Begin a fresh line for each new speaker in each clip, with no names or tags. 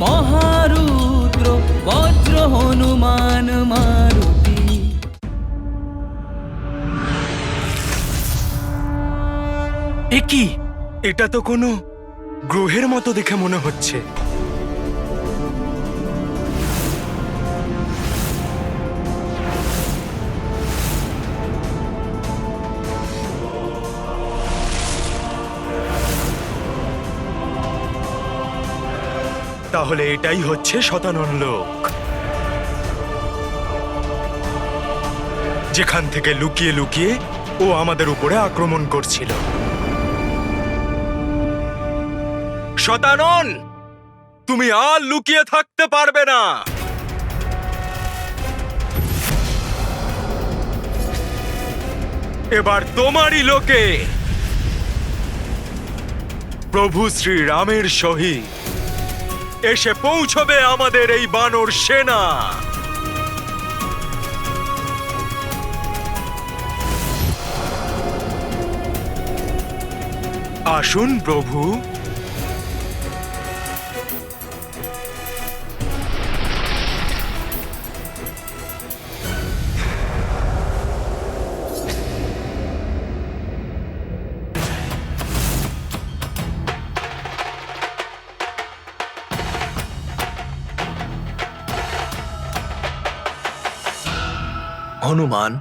মহারুদ্র বজ্র হনুমান মারুতি।
এ কি? এটা তো কোনো গ্রহের মতো দেখে মনে হচ্ছে। তাহলে এটাই হচ্ছে শতানন লোক, যেখান থেকে লুকিয়ে লুকিয়ে ও আমাদের উপরে আক্রমণ করছিল। শতানন, তুমি আর লুকিয়ে থাকতে পারবে না। এবার তোমারই লোকে প্রভু শ্রীরামের সহিত এসে পৌঁছবে আমাদের এই বানর সেনা। আসুন প্রভু।
হনুমান,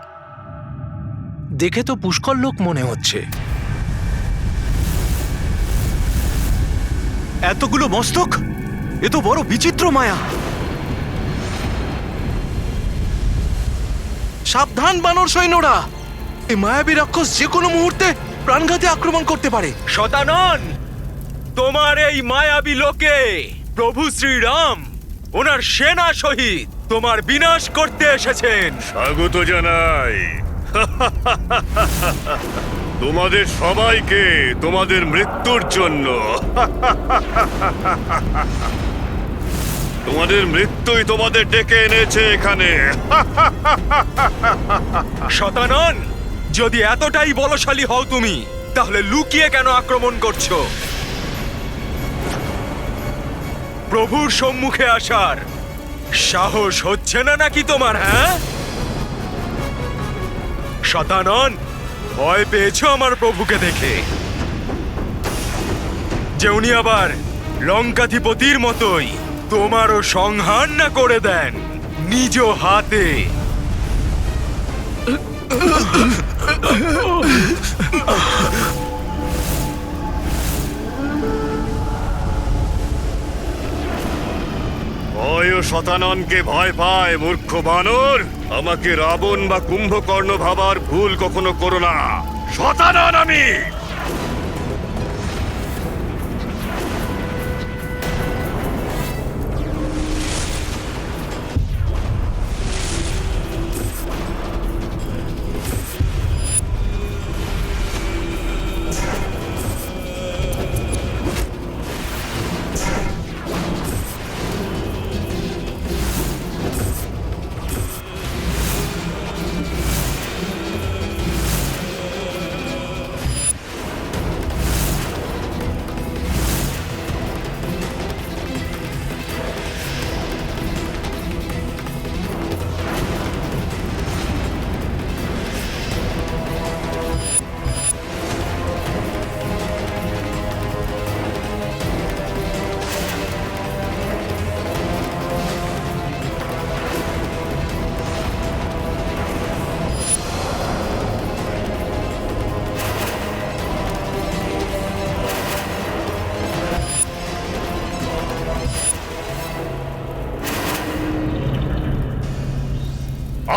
দেখে তো পুষ্কর লোক মনে হচ্ছে। এতগুলো মস্তক, এ তো বড় বিচিত্র মায়া। সাবধান বানর সৈন্যরা, এই মায়াবী রাক্ষস যে কোনো মুহূর্তে প্রাণঘাতী আক্রমণ করতে পারে।
শতানন, তোমার এই মায়াবী লোকে প্রভু শ্রীরাম ওনার সেনা সহিত তোমার বিনাশ করতে এসেছেন।
স্বাগত জানাই তোমাদের সবাইকে তোমাদের মৃত্যুর জন্য। তোমাদের মৃত্যুই তোমাদের ডেকে এনেছে এখানে।
শতানন, যদি এতটাই বলশালী হও তুমি, তাহলে লুকিয়ে কেন আক্রমণ করছো? প্রভুর সম্মুখে আসার সাহস হচ্ছে না নাকি তোমার? হ্যাঁ শতানন, ভয় পেয়েছো আমার প্রভুকে দেখে, যে উনি আবার লঙ্কাধিপতির মতোই তোমারও সংহার না করে দেন নিজ হাতে।
ভয় শতাননকে ভয় পায় মূর্খ বানর। আমাকে রাবণ বা কুম্ভকর্ণ ভাবার ভুল কখনো করো না। শতানন আমি।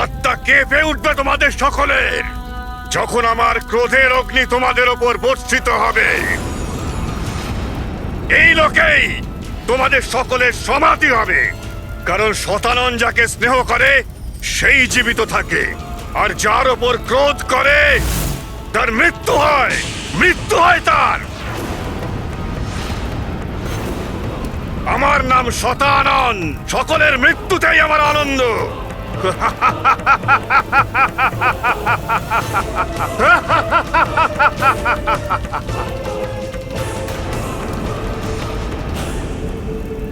আত্মা কেঁপে উঠবে তোমাদের সকলের, যখন আমার ক্রোধের অগ্নি তোমাদের ওপর বর্ষিত হবে। এই লোকেই তোমাদের সকলের সমাধি হবে, কারণ শতানন যাকে স্নেহ করে সেই জীবিত থাকে, আর যার ওপর ক্রোধ করে তার মৃত্যু হয়। মৃত্যু হয় তার। আমার নাম শতানন। সকলের মৃত্যুতেই আমার আনন্দ।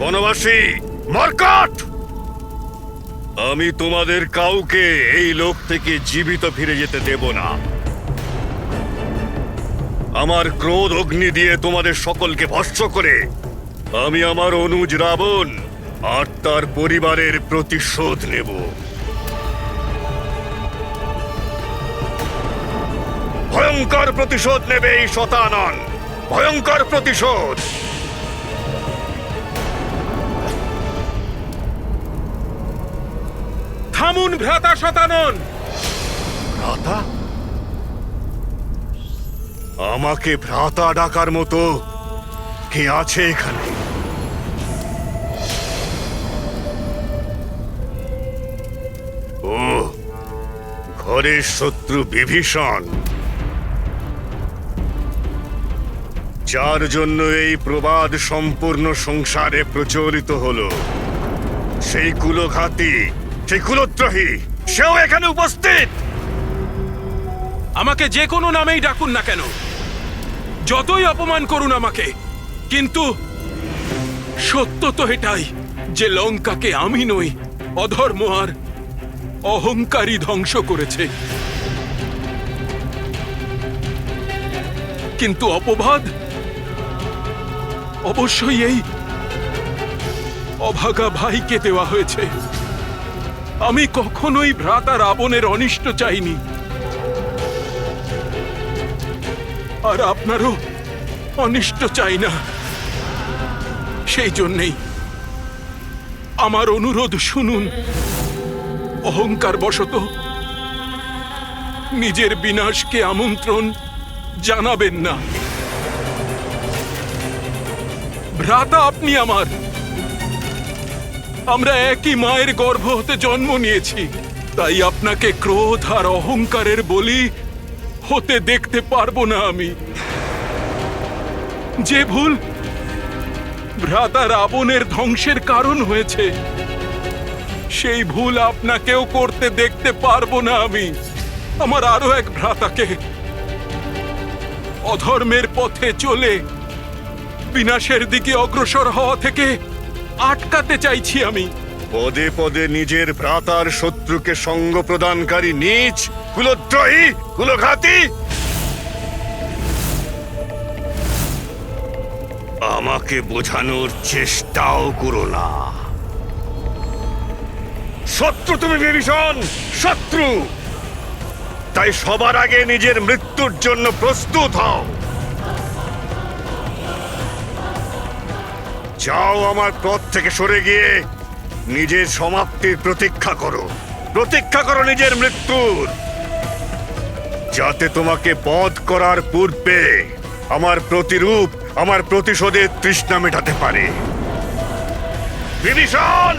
বনবাসী মরকট, আমি তোমাদের কাউকে এই লোক থেকে জীবিত ফিরে যেতে দেব না। আমার ক্রোধ অগ্নি দিয়ে তোমাদের সকলকে ভস্ম করে আমি আমার অনুজ রাবণ আর তার পরিবারের প্রতিশোধ নেব। ভয়ঙ্কর প্রতিশোধ নেবে এই শতানন, ভয়ঙ্কর প্রতিশোধ।
থামুন ভ্রাতা শতানন।
ভ্রাতা? আমাকে ভ্রাতা ডাকার মতো কে আছে এখানে? ও, ঘরের শত্রু বিভীষণ, যার জন্য এই প্রবাদ সম্পূর্ণ সংসারে প্রচলিত হলো। সেই কুলঘাতী, সেই কুলদ্রোহী, সেও এখানে উপস্থিত।
আমাকে যে কোনো নামেই ডাকুন না কেন, যতই অপমান করুন আমাকে, কিন্তু সত্য তো এটাই যে লঙ্কাকে আমি নই, অধর্ম আর অহংকারী ধ্বংস করেছে। কিন্তু অপবাদ অবশ্যই এই অভাগা ভাইকে দেওয়া হয়েছে। আমি কখনোই ভ্রাতা রাবণের অনিষ্ট চাইনি, আর আপনারও অনিষ্ট চাই না। সেই জন্যেই আমার অনুরোধ শুনুন, অহংকার বশত নিজের বিনাশকে আমন্ত্রণ জানাবেন না। ভ্রাতা আপনি আমার, আমরা একই মায়ের গর্ভ হতে জন্ম নিয়েছি, তাই আপনাকে ক্রোধ আর অহংকারের বলি হতে দেখতে পারবো না আমি। যে ভুল ভ্রাতা রাবণের ধ্বংসের কারণ হয়েছে, সেই ভুল আপনাকেও করতে দেখতে পারবো না আমি। আমার আরো এক ভ্রাতাকে অধর্মের পথে চলে বিনাশের দিকে অগ্রসর হওয়া থেকে আটকাতে চাইছি আমি।
পদে পদে নিজের ভ্রাতার শত্রুকে সঙ্গ প্রদানকারী নীচ, কুলদ্রোহী, কুলঘাতী, আমাকে বোঝানোর চেষ্টাও করো না। শত্রু তুমি বিভীষণ, শত্রু। তাই সবার আগে নিজের মৃত্যুর জন্য প্রস্তুত হও। যাও, আমার পথ থেকে সরে গিয়ে নিজের সমাপ্তির প্রতীক্ষা করো। প্রতীক্ষা করো নিজের মৃত্যুর, যাতে তোমাকে বধ করার পূর্বে আমার প্রতিরূপ, আমার প্রতিশোধের তৃষ্ণা মেটাতে পারে। বিভীষণ,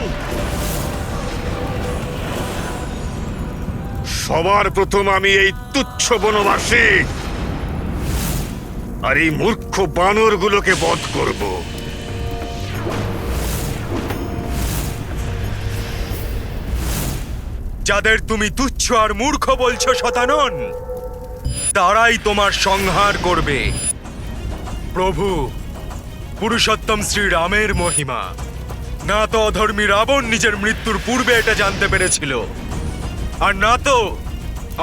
সবার প্রথম আমি এই তুচ্ছ বনবাসী আর এই মূর্খ বানরগুলোকে বধ করব।
যাদের তুমি তুচ্ছ আর মূর্খ বলছো শতানন, তারাই তোমার সংহার করবে। প্রভু পুরুষোত্তম শ্রীরামের মহিমা, না তো অধর্মী রাবণ নিজের মৃত্যুর পূর্বে এটা জানতে পেরেছিল, আর না তো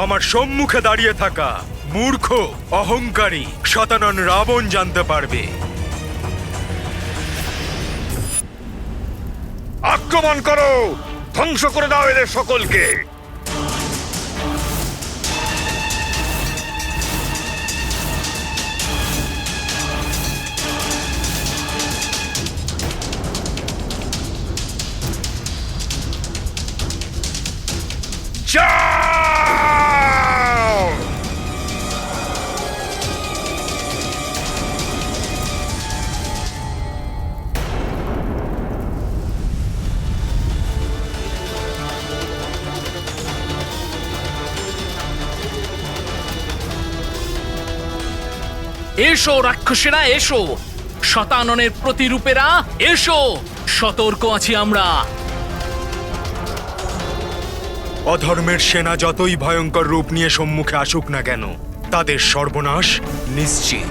আমার সম্মুখে দাঁড়িয়ে থাকা মূর্খ অহংকারী শতানন রাবণ জানতে পারবে।
আক্রমণ করো, ধ্বংস করে দাও এদের সকলকে। যাও!
এসো রাক্ষসেরা, এসো শতাননের প্রতিরূপেরা, এসো, সতর্ক আছি আমরা।
অধর্মের সেনা যতই ভয়ঙ্কর রূপ নিয়ে সম্মুখে আসুক না কেন, তাদের সর্বনাশ নিশ্চিত।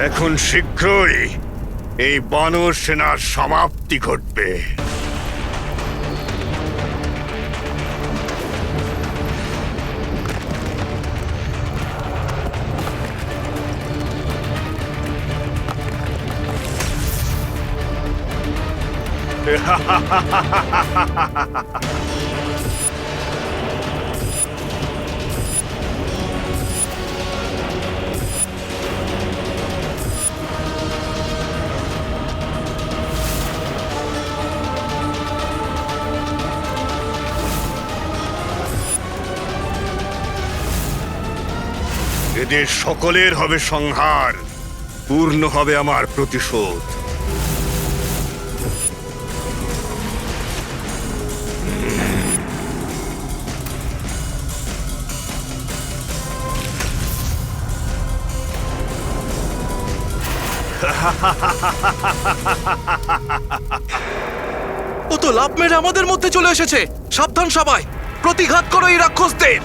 এখন শীঘ্রই এই বানর সেনার সমাপ্তি ঘটবে। এদের সকলের হবে সংহার, পূর্ণ হবে আমার প্রতিশোধ।
ও তো লাভ মেরে আমাদের মধ্যে চলে এসেছে। সাবধান সবাই, প্রতিঘাত করো এই রাক্ষসদের।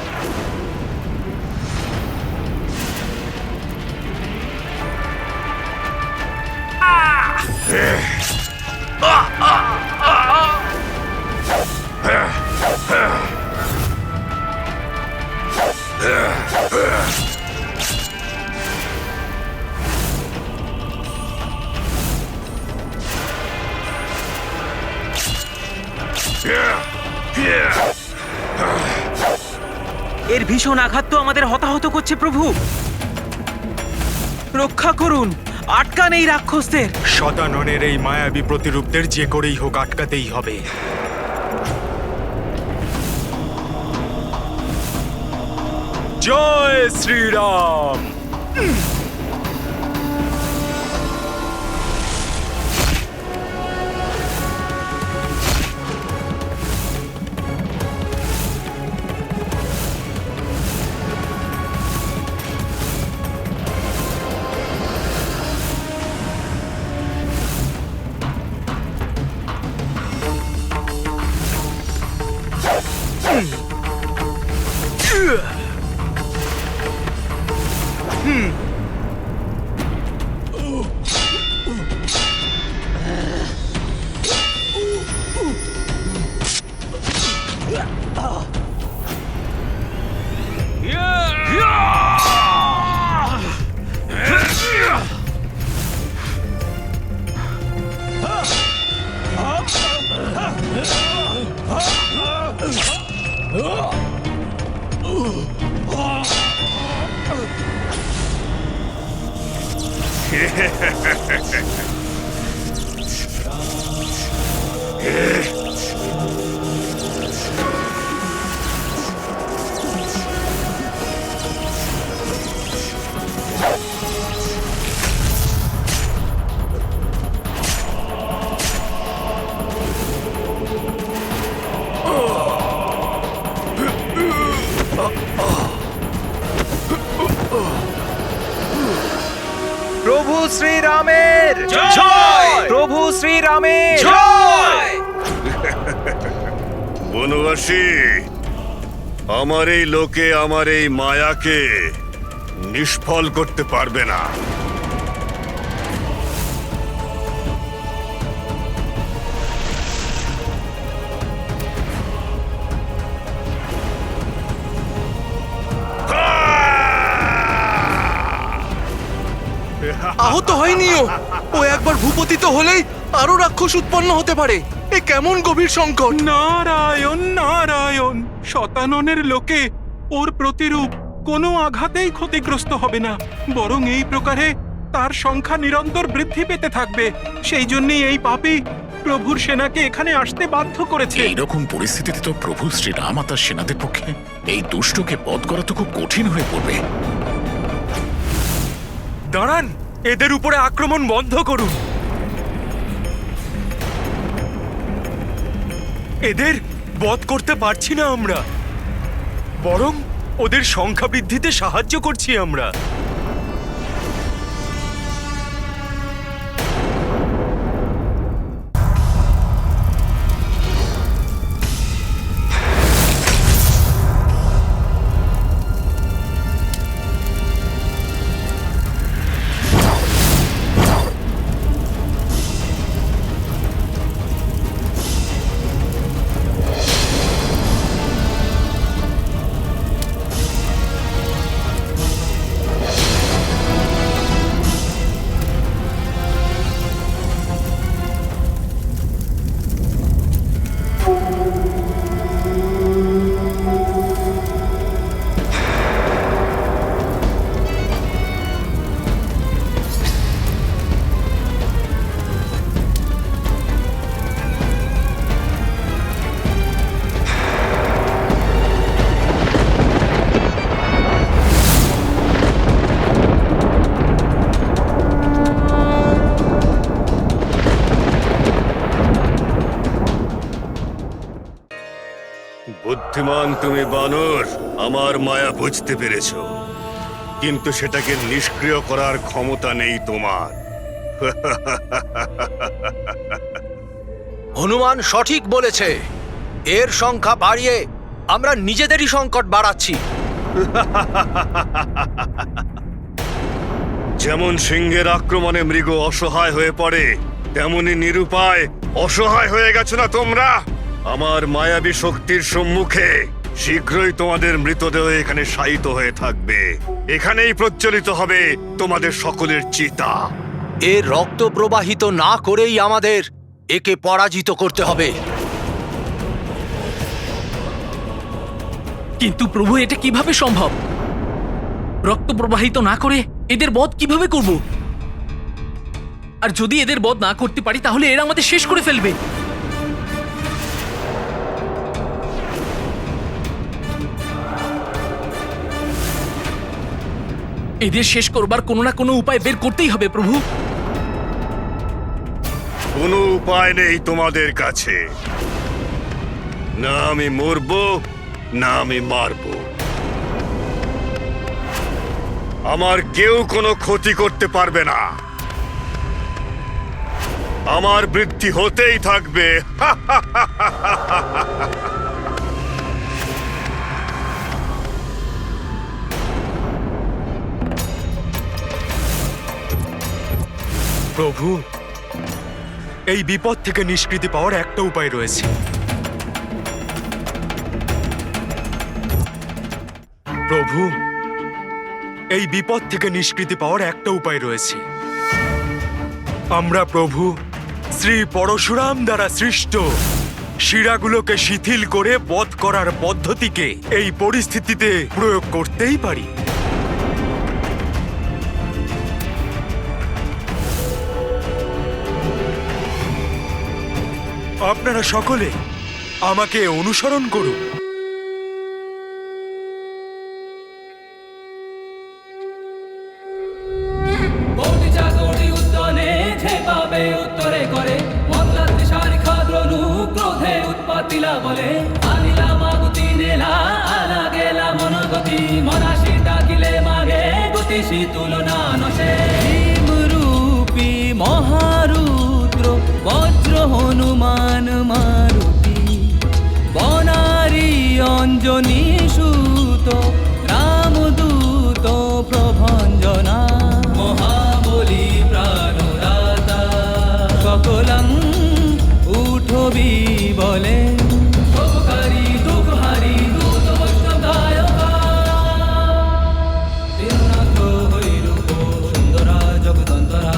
এর ভীষণ আঘাত তো আমাদের হতাহত করছে প্রভু। রক্ষা করুন, আটকান এই রাক্ষসদের।
শতাননের এই মায়াবী প্রতিরূপদের যে করেই হোক আটকাতেই হবে। জয় শ্রীরাম।
প্রভু শ্রীরামের
জয়!
প্রভু শ্রীরামের
জয়!
বনবাসী, আমার এই লোকে আমার এই মায়াকে নিষ্ফল করতে পারবে না।
আহত হয়নি ও। ও একবার ভূপতিত হলেই আরো রাক্ষস উৎপন্ন হতে পারে। এ কেমন গভীর সংকট!
নারায়ণ নারায়ণ, শতাননের লোকে ওর প্রতিরূপ কোনো আঘাতেই ক্ষতিগ্রস্ত হবে না, বরং এই প্রকারে তার সংখ্যা নিরন্তর বৃদ্ধি পেতে থাকবে। সেই জন্যই এই পাপী প্রভুর সেনাকে এখানে আসতে বাধ্য করেছে।
এইরকম পরিস্থিতিতে তো প্রভু শ্রীরাম আর তার সেনাদের পক্ষে এই দুষ্টকে বধ করা তো খুব কঠিন হয়ে পড়বে।
দাঁড়ান, এদের উপরে আক্রমণ বন্ধ করুন। এদের বধ করতে পারছি না আমরা, বরং ওদের সংখ্যা বৃদ্ধিতে সাহায্য করছি আমরা।
বুদ্ধিমান তুমি বানর, আমার মায়া বুঝতে পেরেছো, কিন্তু সেটাকে নিষ্ক্রিয় করার ক্ষমতা নেই তোমার।
হনুমান সঠিক বলেছে, এর সংখ্যা বাড়িয়ে আমরা নিজেদেরই সংকট বাড়াচ্ছি।
যেমন সিংহের আক্রমণে মৃগ অসহায় হয়ে পড়ে, তেমনি নিরুপায় অসহায় হয়ে গেছো না তোমরা? আমার মায়াবী শক্তির সম্মুখে শীঘ্রই তোমাদের মৃতদেহ এখানে শায়িত হয়ে থাকবে। এখানেই প্রজ্বলিত হবে তোমাদের সকলের চিতা।
এর রক্ত প্রবাহিত না করেই আমাদের একে পরাজিত করতে হবে।
কিন্তু প্রভু, এটা কিভাবে সম্ভব? রক্ত প্রবাহিত না করে এদের বধ কিভাবে করব? আর যদি এদের বধ না করতে পারি তাহলে এরা আমাদের শেষ করে ফেলবে। এদের শেষ করবার কোনো না কোনো উপায় বের করতেই হবে প্রভু।
কোনো উপায় নেই তোমাদের কাছে। না আমি মরবো, না আমি মারবো। আমার কেউ কোনো ক্ষতি করতে পারবে না। আমার বৃদ্ধি হতেই থাকবে।
প্রভু, এই বিপদ থেকে নিষ্কৃতি পাওয়ার একটা উপায় রয়েছে। প্রভু, এই বিপদ থেকে নিষ্কৃতি পাওয়ার একটা উপায় রয়েছে। আমরা প্রভু শ্রী পরশুরাম দ্বারা সৃষ্ট শিরাগুলোকে শিথিল করে বধ করার পদ্ধতিকে এই পরিস্থিতিতে প্রয়োগ করতেই পারি। আপনারা সকলে আমাকে অনুসরণ করুন।
উত্তরে করে মল্লা দিশারি খাদ্রনু ক্রোধে উৎপাতিলা বলে আনিলা মাগুতি নেলা আলা গেলা মনগতি মনাশি ডাকিলে মাগে গতিশি তুলনা নশে রূপী মহারুদ্র বজ্র হনুমান মারুতি বনারি অঞ্জনী সুত রামদূত প্রভঞ্জনা মহাবলী প্রাণদাতা সকলং উঠবি বলে উপকারী দুঃখহারী দূত বৈষ্ণব গায়কা তিরনাথ হৈরূপ সুন্দরা জগদন্তরা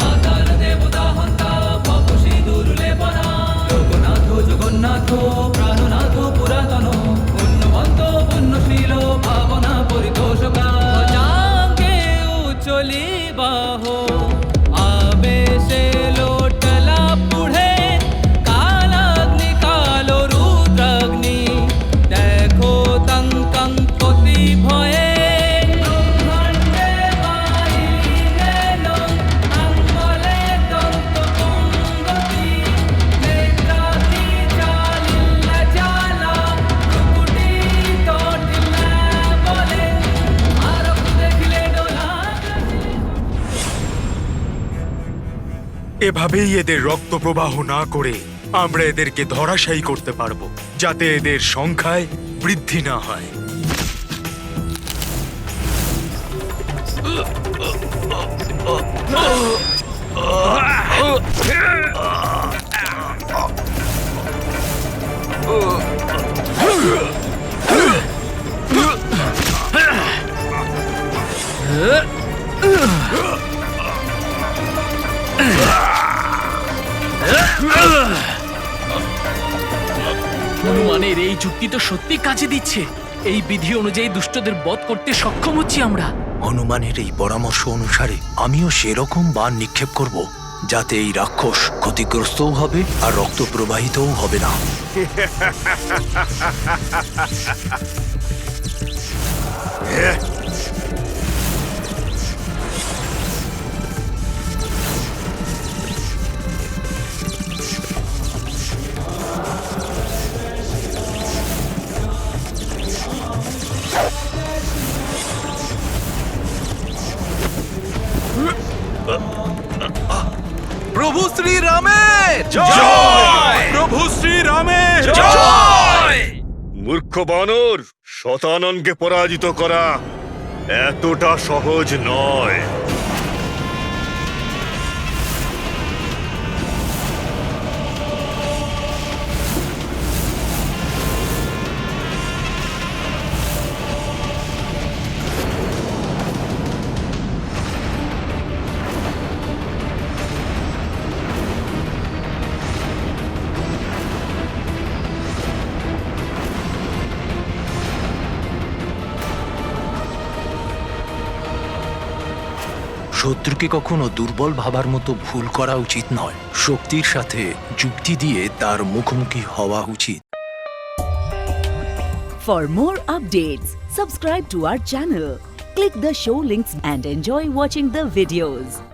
আদান দেবতা হন্তা পপুষি দুর্লেপনা জগন্নাথ জগন্নাথ প্রাণনাথ পুরাতন পুণ্যবন্ত পুণ্যশীল ভাবনা পরিতোষকা যাকে উচলি বাহ আবেশে লোটলা পুঢ়ে কালাগ্নি কালো রুদ্রাগ্নি দেখো তঙ্কং পতি ভয়ে ব্রহ্মাণ্ডে বাহিরে অঙ্গলে দন্ত কুঙ্গতি নেত্রাতি চালিল্লা জালা কুকুটি তোটিল্লা বলে আরব দেখলে ডোলা
এভাবেই এদের রক্ত প্রবাহ না করে আমরা এদেরকে ধরাশায়ী করতে পারবো, যাতে এদের সংখ্যায় বৃদ্ধি না হয়।
হনুমানের এই যুক্তি তো সত্যি কাজে দিচ্ছে। এই বিধি অনুযায়ী দুষ্টদের বধ করতে সক্ষম হচ্ছি আমরা।
হনুমানের এই পরামর্শ অনুসারে আমিও সেরকম বাণ নিক্ষেপ করব, যাতে এই রাক্ষস ক্ষতিগ্রস্তও হবে আর রক্ত প্রবাহিতও হবে না।
মূর্খ বানর, শতাননকে পরাজিত করা এতটা সহজ নয়।
শত্রুকে কখনো দুর্বল ভাবার মতো ভুল করা উচিত নয়। শক্তির সাথে যুক্তি দিয়ে তার মুখোমুখি হওয়া উচিত।
For more updates, subscribe to our channel, click the show links and enjoy watching the videos.